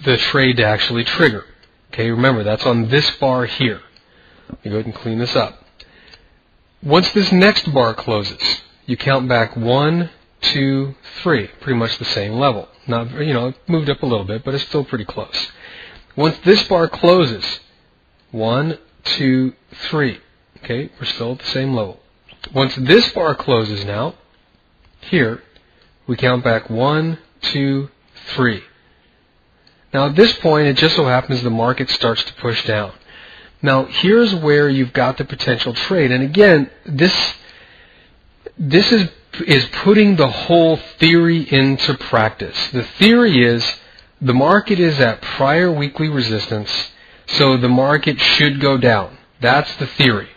the trade to actually trigger. Okay, remember, that's on this bar here. Let me go ahead and clean this up. Once this next bar closes, you count back 1, 2, 3, pretty much the same level. Not, it moved up a little bit, but it's still pretty close. Once this bar closes, 1, 2, 3. Okay, we're still at the same level. Once this bar closes now, here, we count back 1, 2, 3. Now at this point, it just so happens the market starts to push down. Now here's where you've got the potential trade. And again, this is putting the whole theory into practice. The theory is the market is at prior weekly resistance, so the market should go down. That's the theory.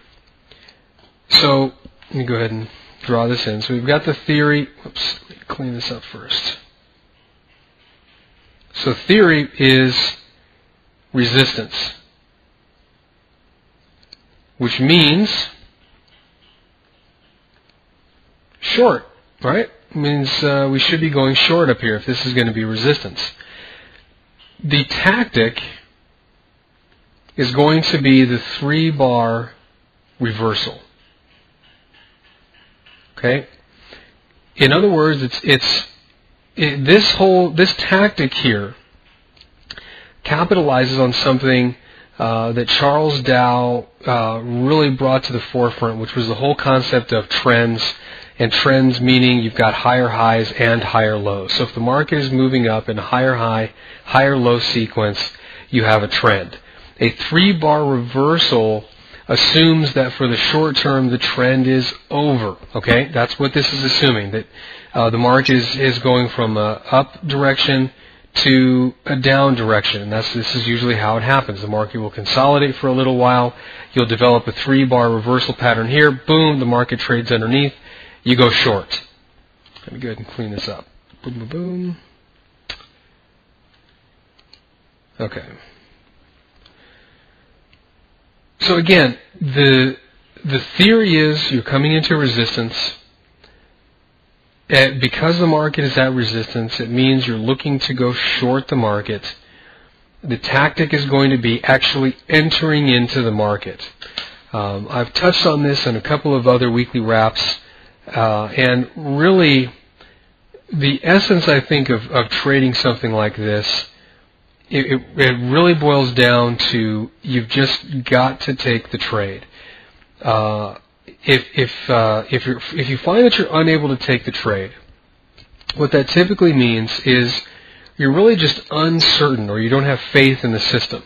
So let me go ahead and draw this in. So we've got the theory. Oops, let me clean this up first. So theory is resistance, which means short, right? It means we should be going short up here if this is going to be resistance. The tactic is going to be the 3-bar reversal. Okay? In other words, this tactic here capitalizes on something that Charles Dow really brought to the forefront, which was the whole concept of trends, and trends meaning you've got higher highs and higher lows. So if the market is moving up in a higher high, higher low sequence, you have a trend. A 3-bar reversal assumes that for the short term the trend is over. Okay, that's what this is assuming, that the market is going from a up direction to a down direction. And this is usually how it happens. The market will consolidate for a little while. You'll develop a 3-bar reversal pattern here. Boom, the market trades underneath. You go short. Let me go ahead and clean this up. Boom, boom, boom. Okay. So again, the theory is you're coming into resistance. Because the market is at resistance, it means you're looking to go short the market. The tactic is going to be actually entering into the market. I've touched on this in a couple of other weekly wraps, and really the essence, I think, of trading something like this, it really boils down to you've just got to take the trade. If you find that you're unable to take the trade, what that typically means is you're really just uncertain, or you don't have faith in the system.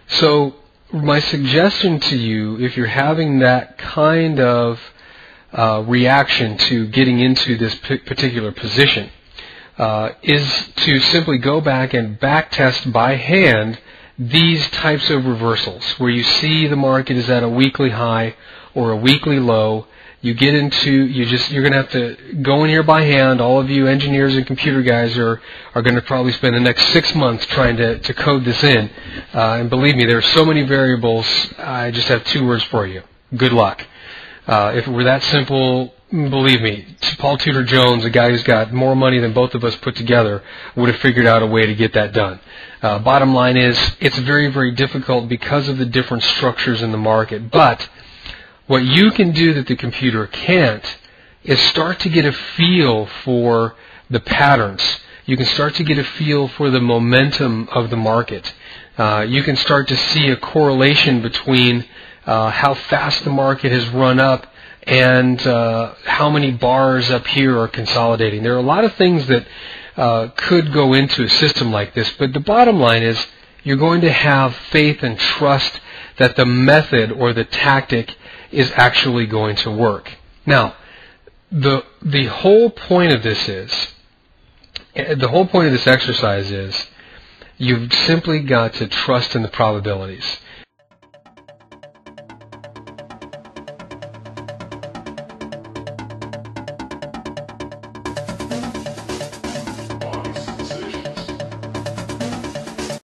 So my suggestion to you, if you're having that kind of reaction to getting into this particular position, is to simply go back and backtest by hand these types of reversals, where you see the market is at a weekly high or a weekly low. You're going to have to go in here by hand. All of you engineers and computer guys are going to probably spend the next 6 months trying to code this in. And believe me, there are so many variables. I just have 2 words for you. Good luck. If it were that simple, believe me, Paul Tudor Jones, a guy who's got more money than both of us put together, would have figured out a way to get that done. Bottom line is, it's very, very difficult because of the different structures in the market. But what you can do that the computer can't is start to get a feel for the patterns. You can start to get a feel for the momentum of the market. You can start to see a correlation between how fast the market has run up and how many bars up here are consolidating. There are a lot of things that could go into a system like this, but the bottom line is you're going to have faith and trust that the method or the tactic is actually going to work. Now, the whole point of this exercise is you've simply got to trust in the probabilities.